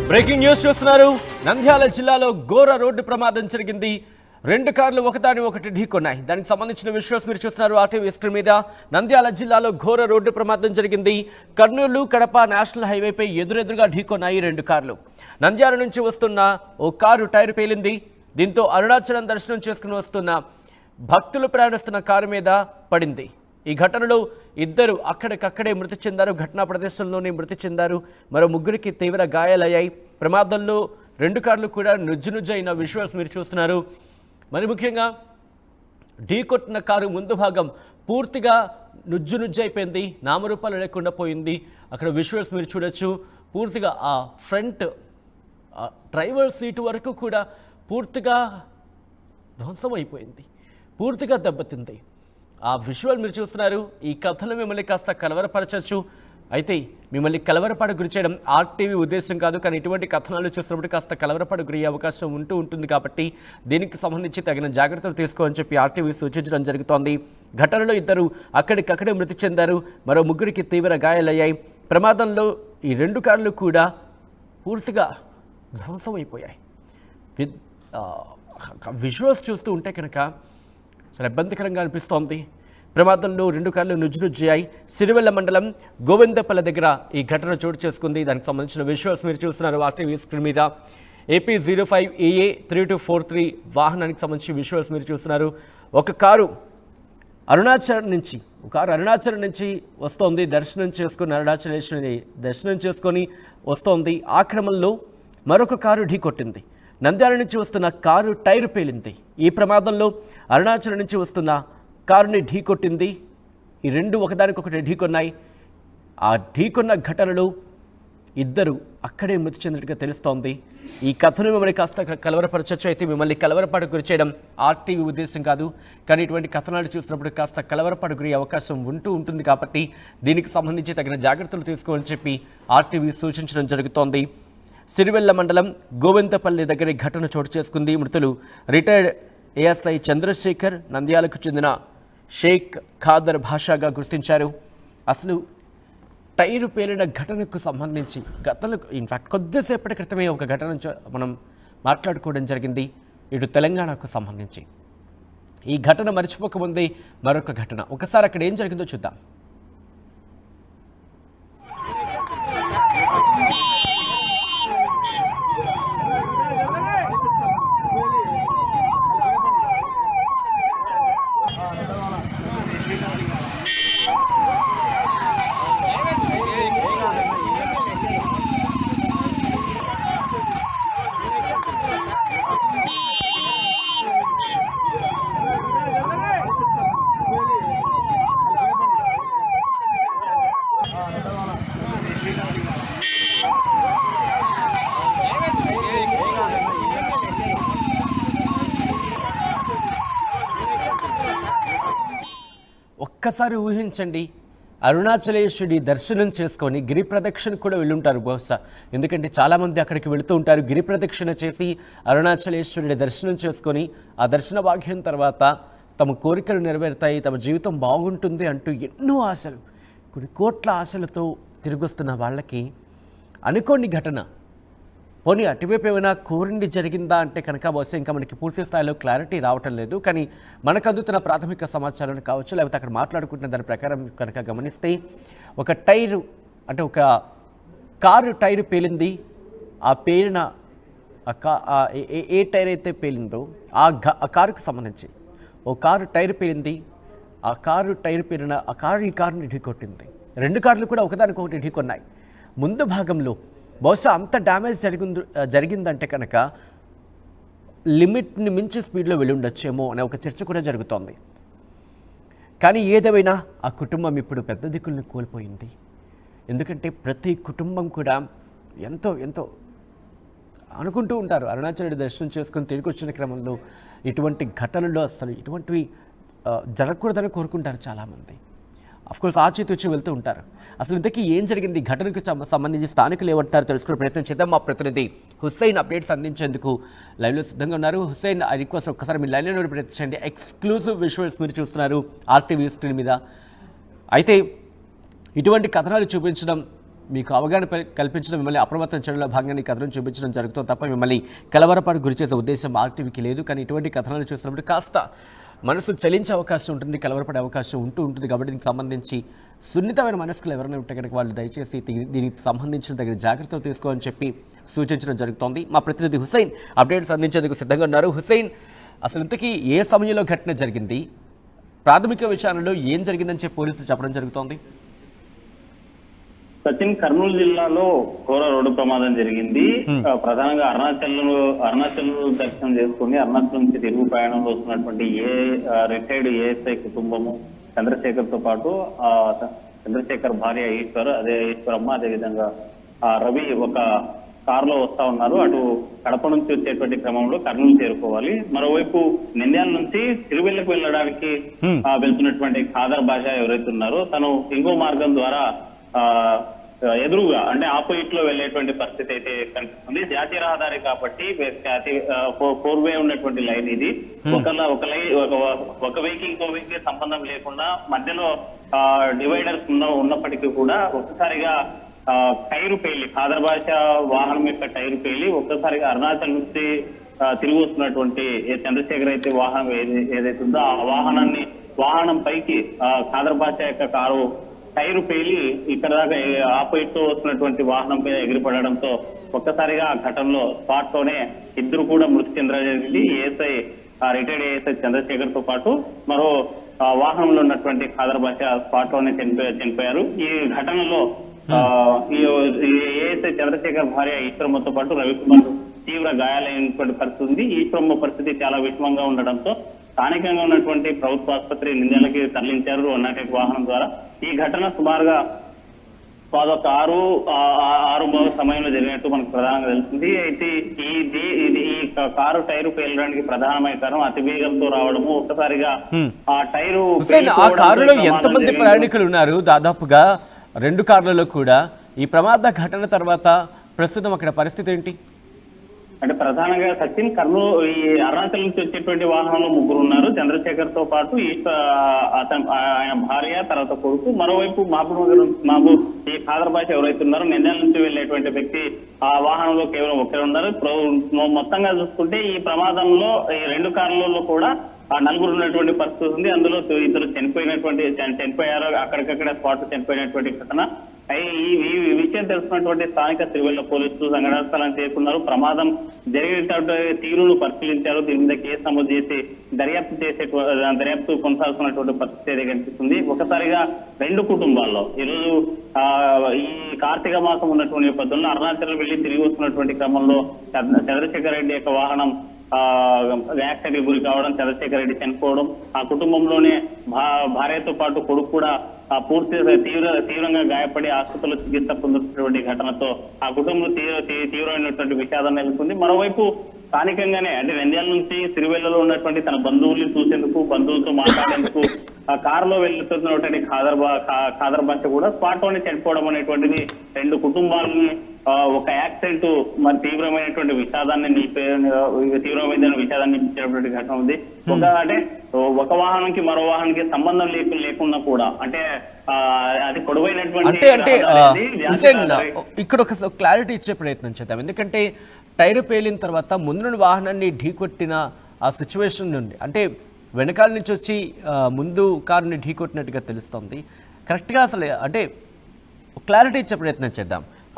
Breaking news చూస్తున్నారు. నంద్యాల జిల్లాలో ఘోర రోడ్డు ప్రమాదం జరిగింది. 2 కార్లు ఒకదాని ఒకటి ఢీకొన్నాయి. దానికి సంబంధించిన విజువల్స్ మీరు చూస్తున్నారు ఆర్టీవీ స్క్రీన్ మీద. నంద్యాల జిల్లాలో ఘోర రోడ్డు ప్రమాదం జరిగింది. కర్నూలు కడప నేషనల్ హైవేపై ఎదురెదురుగా ఢీకొన్నాయి 2 కార్లు. నంద్యాల నుంచి వస్తున్న ఓ కారు టైర్ పేలింది. దీంతో అరుణాచలం దర్శనం చేసుకుని వస్తున్న భక్తులు ప్రయాణిస్తున్న కారు మీద పడింది. ఈ ఘటనలో 2 అక్కడికక్కడే మృతి చెందారు. ఘటనా ప్రదేశంలోనే మృతి చెందారు. మరో 3కి తీవ్ర గాయాలయ్యాయి. ప్రమాదంలో 2 కార్లు కూడా నుజ్జునుజ్జైన విజువల్స్ మీరు చూస్తున్నారు. మరి ముఖ్యంగా ఢీకొట్టిన కారు ముందు భాగం పూర్తిగా నుజ్జునుజ్జైపోయింది, నామరూపాలు లేకుండా పోయింది. అక్కడ విజువల్స్ మీరు చూడొచ్చు. పూర్తిగా ఆ ఫ్రంట్ డ్రైవర్ సీటు వరకు కూడా పూర్తిగా ధ్వంసం అయిపోయింది, పూర్తిగా దెబ్బతింది. ఆ విజువల్ మీరు చూస్తున్నారు. ఈ కథలు మిమ్మల్ని కాస్త కలవరపరచచ్చు. అయితే మిమ్మల్ని కలవరపాటు గురి చేయడం ఆర్టీవీ ఉద్దేశం కాదు. కానీ ఇటువంటి కథనాలు చూస్తున్నప్పుడు కాస్త కలవరపాటు గురి అవకాశం ఉంటుంది కాబట్టి దీనికి సంబంధించి తగిన జాగ్రత్తలు తీసుకోవాలని చెప్పి ఆర్టీవీ సూచించడం జరుగుతోంది. ఘటనలో 2 అక్కడికక్కడే మృతి చెందారు. మరో 3కి తీవ్ర గాయాలయ్యాయి. ప్రమాదంలో ఈ 2 కార్లు కూడా పూర్తిగా ధ్వంసమైపోయాయి. విజువల్స్ చూస్తూ ఉంటే కనుక చాలా ఇబ్బందికరంగా అనిపిస్తోంది. ప్రమాదంలో 2 కార్లు నుజ్జునుజ్జాయి. సిరివెల్ల మండలం గోవిందపల్లి దగ్గర ఈ ఘటన చోటు చేసుకుంది. దానికి సంబంధించిన విజువల్స్ మీరు చూస్తున్నారు ఆర్టీవీ స్క్రీన్ మీద. AP 05EA 3243 వాహనానికి సంబంధించి విజువల్స్ మీరు చూస్తున్నారు. ఒక కారు అరుణాచలం నుంచి వస్తోంది. దర్శనం చేసుకొని వస్తోంది. ఆ క్రమంలో మరొక కారు ఢీకొట్టింది. నంద్యాల నుంచి వస్తున్న కారు టైర్ పేలింది. ఈ ప్రమాదంలో అరుణాచలం నుంచి వస్తున్న కారుని ఢీకొట్టింది. ఈ 2 ఒకదానికొకటి ఢీకొన్నాయి. ఆ ఢీకొన్న ఘటనలో 2 అక్కడే మృతి చెందినట్టుగా తెలుస్తోంది. ఈ కథను మిమ్మల్ని కాస్త కలవరపరచచ్చు. అయితే మిమ్మల్ని కలవరపాటు గురి చేయడం ఆర్టీవీ ఉద్దేశం కాదు. కానీ ఇటువంటి కథనాలు చూసినప్పుడు కాస్త కలవరపాటు గురి అవకాశం ఉంటుంది కాబట్టి దీనికి సంబంధించి తగిన జాగ్రత్తలు తీసుకోవాలని చెప్పి ఆర్టీవీ సూచించడం జరుగుతోంది. సిరివెల్ల మండలం గోవిందపల్లి దగ్గర ఘటన చోటు చేసుకుంది. మృతులు రిటైర్డ్ ఏఎస్ఐ చంద్రశేఖర్, నంద్యాలకు చెందిన షేక్ ఖాదర్ భాషాగా గుర్తించారు. అసలు టైరు పేలిన ఘటనకు సంబంధించి ఇన్ఫ్యాక్ట్ కొద్దిసేపటి క్రితమే ఒక ఘటన మనం మాట్లాడుకోవడం జరిగింది. ఇటు తెలంగాణకు సంబంధించి ఈ ఘటన మర్చిపోకముందే మరొక ఘటన. ఒకసారి అక్కడ ఏం జరిగిందో చూద్దాం. ఒక్కసారి ఊహించండి, అరుణాచలేశ్వరుడి దర్శనం చేసుకొని గిరి ప్రదక్షిణ కూడా వెళ్ళుంటారు బహుశా. ఎందుకంటే చాలామంది అక్కడికి వెళుతూ ఉంటారు. గిరి ప్రదక్షిణ చేసి అరుణాచలేశ్వరుడి దర్శనం చేసుకొని ఆ దర్శన భాగ్యం తర్వాత తమ కోరికలు నెరవేరుతాయి, తమ జీవితం బాగుంటుంది అంటూ ఎన్నో ఆశలు, కొన్ని కోట్ల ఆశలతో తిరిగొస్తున్న వాళ్ళకి అనుకోని ఘటన. పోనీ అటువైపు ఏమైనా కోరిండి జరిగిందా అంటే కనుక బహుశా ఇంకా మనకి పూర్తి స్థాయిలో క్లారిటీ రావటం లేదు. కానీ మనకు అందుతున్న ప్రాథమిక సమాచారం కావచ్చు, లేకపోతే అక్కడ మాట్లాడుకుంటున్న దాని ప్రకారం కనుక గమనిస్తే ఒక టైరు అంటే ఒక కారు టైరు పేలింది. ఆ పేలిన ఏ టైర్ అయితే పేలిందో ఆ కారుకు సంబంధించి ఓ కారు టైర్ పేలింది. ఆ కారు టైర్ పేలిన ఈ కారుని ఢీకొట్టింది. 2 కార్లు కూడా ఒకదానికొకటి ఢీకొన్నాయి. ముందు భాగంలో బహుశా అంత డ్యామేజ్ జరిగిందంటే కనుక లిమిట్ని మించి స్పీడ్లో వెళ్ళి ఉండొచ్చేమో అనే ఒక చర్చ కూడా జరుగుతోంది. కానీ ఏదేమైనా ఆ కుటుంబం ఇప్పుడు పెద్ద దిక్కుల్ని కోల్పోయింది. ఎందుకంటే ప్రతి కుటుంబం కూడా ఎంతో అనుకుంటూ ఉంటారు అరుణాచలుడి దర్శనం చేసుకొని తిరిగి వచ్చిన క్రమంలో ఇటువంటి ఘటనలు అసలు ఇటువంటివి జరగకూడదని కోరుకుంటారు చాలామంది. అఫ్కోర్స్ ఆచితూచి వెళ్తూ ఉంటారు. అసలు ఇంతకీ ఏం జరిగింది, ఘటనకు సంబంధించి స్థానికులు ఏమంటారు తెలుసుకునే ప్రయత్నం చేద్దాం. మా ప్రతినిధి హుస్సేన్ అప్డేట్స్ అందించేందుకు లైవ్లో సిద్ధంగా ఉన్నారు. హుస్సేన్, ఐ రిక్వెస్ట్ ఒక్కసారి మీ లైవ్లో ప్రయత్నించండి. ఎక్స్క్లూజివ్ విజువల్స్ మీరు చూస్తున్నారు ఆర్టీవీ స్క్రీన్ మీద. అయితే ఇటువంటి కథనాలు చూపించడం మీకు అవగాహన కల్పించడం, మిమ్మల్ని అప్రమత్తం చేయడంలో భాగంగా ఈ కథనం చూపించడం జరుగుతుంది తప్ప మిమ్మల్ని కలవరపాటు గురి చేసే ఉద్దేశం ఆర్టీవీకి లేదు. కానీ ఇటువంటి కథనాలు చూసినప్పుడు కాస్త మనసు చలించే అవకాశం ఉంటుంది, కలవరపడే అవకాశం ఉంటుంది. కాబట్టి దీనికి సంబంధించి సున్నితమైన మనస్కులు ఎవరైనా ఉంటే కనుక వాళ్ళు దయచేసి దీనికి సంబంధించిన తగిన జాగ్రత్తలు తీసుకోవాలని చెప్పి సూచించడం జరుగుతోంది. మా ప్రతినిధి హుసైన్ అప్డేట్స్ అందించేందుకు సిద్ధంగా ఉన్నారు. హుసైన్, అసలు ఇంతకీ ఏ సమయంలో ఘటన జరిగింది, ప్రాథమిక విచారణలో ఏం జరిగిందని చెప్పి పోలీసులు చెప్పడం జరుగుతోంది? సచిన్, కర్నూలు జిల్లాలో ఘోర రోడ్డు ప్రమాదం జరిగింది. ప్రధానంగా అరుణాచల్ దర్శనం చేసుకుని అరుణాచల్ నుంచి తిరుగు ప్రయాణంలో వస్తున్నటువంటి రిటైర్డ్ ఏఎస్ఐ కుటుంబము చంద్రశేఖర్ తో పాటు చంద్రశేఖర్ భార్య ఈశ్వరమ్మ, అదేవిధంగా రవి ఒక కారులో వస్తా ఉన్నారు. అటు కడప నుంచి వచ్చేటువంటి క్రమంలో కర్నూలు చేరుకోవాలి. మరోవైపు నంద్యాల నుంచి తిరువెల్లకు వెళ్ళడానికి వెళ్తున్నటువంటి ఖాదర్ బాషా ఎవరైతే ఉన్నారో తను ఇంకో మార్గం ద్వారా ఎదురుగా అంటే ఆపోజిట్ లో వెళ్లేటువంటి పరిస్థితి అయితే కనిపిస్తుంది. జాతీయ రహదారి కాబట్టి 4-వే ఉన్నటువంటి లైన్ ఇది. ఒక వెహికల్ ఇంకో వెహికల్ సంబంధం లేకుండా మధ్యలో డివైడర్స్ ఉన్నప్పటికీ కూడా ఒక్కసారిగా టైరు పేలి, ఖాదర్ బాషా వాహనం యొక్క టైరు పేలి ఒక్కసారిగా అరుణాచల్ నుంచి తిరిగి వస్తున్నటువంటి చంద్రశేఖర్ అయితే వాహనం ఏదైతే ఉందో ఆ వాహనం పైకి ఖాదర్ బాషా యొక్క కారు టైరు పేలి ఇక్కడ దాకా ఆపోజిట్ తో వస్తున్నటువంటి వాహనం మీద ఎగిరిపడడంతో ఒక్కసారిగా ఆ ఘటనలో స్పాట్ తోనే ఇద్దరు కూడా మృతి చెందడం జరిగింది. రిటైర్డ్ ఏఎస్ఐ చంద్రశేఖర్ తో పాటు మరో వాహనంలో ఉన్నటువంటి ఖాదర్ బాషా స్పాట్ లోనే చనిపోయారు. ఈ ఘటనలో ఏఎస్ఐ చంద్రశేఖర్ భార్య ఈశ్వరమ్మతో పాటు రవికుమార్ తీవ్ర గాయాలైనటువంటి పరిస్థితి ఉంది. ఈశ్వరమ్మ పరిస్థితి చాలా విషమంగా ఉండడంతో స్థానికంగా ఉన్నటువంటి ప్రభుత్వ ఆసుపత్రి నంద్యాలకి తరలించారు 108 వాహనం ద్వారా. ఈ ఘటన సుమారుగా 6 సమయంలో జరిగినట్టు మనకు ప్రధానంగా తెలుస్తుంది. అయితే ఈ కారు టైరు పేలడానికి ప్రధానమైన కారణం అతి వేగంతో రావడము. ఒక్కసారిగా ఆ టైరు ఆ కారులో ఎంతమంది ప్రయాణికులు ఉన్నారు? దాదాపుగా 2 కార్లలో కూడా. ఈ ప్రమాద ఘటన తర్వాత ప్రస్తుతం అక్కడ పరిస్థితి ఏంటి? అంటే ప్రధానంగా సచిన్, కర్నూలు ఈ అరుణాచల్ నుంచి వచ్చేటువంటి వాహనంలో 3 ఉన్నారు. చంద్రశేఖర్ తో పాటు ఆయన భార్య, తర్వాత కొడుకు. మరోవైపు మహబూబ్ ఈ ఖాదర్ బాషా ఎవరైతే ఉన్నారో నంద్యాల నుంచి వెళ్లేటువంటి వ్యక్తి ఆ వాహనంలో కేవలం ఒక్కరే ఉన్నారు. మొత్తంగా చూసుకుంటే ఈ ప్రమాదంలో ఈ 2 కార్లలో కూడా 4 ఉన్నటువంటి పరిస్థితి ఉంది. అందులో 2 చనిపోయారు, అక్కడికక్కడ స్పాట్ చనిపోయినటువంటి ఘటన. ఈ విషయం తెలుసుకున్నటువంటి స్థానిక తిరువెల్ల పోలీసులు సంఘటనా స్థలాన్ని చేరుకున్నారు. ప్రమాదం జరిగినటువంటి తీరును పరిశీలించారు. దీని మీద కేసు నమోదు చేసి దర్యాప్తు కొనసాగుతున్నటువంటి పరిస్థితి కనిపిస్తుంది. ఒకసారిగా 2 కుటుంబాల్లో ఈరోజు ఈ కార్తీక మాసం ఉన్నటువంటి నేపథ్యంలో అరుణాచల్ వెళ్లి తిరిగి వస్తున్నటువంటి క్రమంలో చంద్రశేఖర్ రెడ్డి యొక్క వాహనం యాక్సిడెంట్ గురి కావడం, చంద్రశేఖర్ రెడ్డి చనిపోవడం, ఆ కుటుంబంలోనే భార్యతో పాటు కొడుకు కూడా తీవ్రంగా గాయపడి ఆసుపత్రిలో చికిత్స పొందుతున్నటువంటి ఘటనతో ఆ కుటుంబం తీవ్రమైనటువంటి విషాదం నెలకొంది. మరోవైపు స్థానికంగానే అంటే నంద్యాల నుంచి సిరివెల్లలో ఉన్నటువంటి తన బంధువుల్ని చూసేందుకు, బంధువులతో మాట్లాడేందుకు ఆ కారులో వెళ్తున్నటువంటి ఖాదర్ బాషా కూడా స్పాట్ లోనే చనిపోవడం అనేటువంటిది 2 కుటుంబాలని ఒక యాక్సిడెంట్ మరి తీవ్రమైనటువంటి విషాదాన్ని నింపించినటువంటి ఘటన ఉంది. అంటే ఒక వాహనానికి మరో వాహనానికి సంబంధం లేకుండా కూడా అంటే అది పొడవైనటువంటి ఇక్కడ ఒక క్లారిటీ ఇచ్చే ప్రయత్నం చేద్దాం. ఎందుకంటే టైర్ పేలిన తర్వాత ముందున్న వాహనాన్ని ఢీకొట్టిన ఆ సిచ్యువేషన్ నుండి అంటే వెనకాల నుంచి వచ్చి ముందు కారుని ఢీకొట్టినట్టుగా తెలుస్తుంది. కరెక్ట్గా అసలు అంటే క్లారిటీ ఇచ్చే ప్రయత్నం చేద్దాం.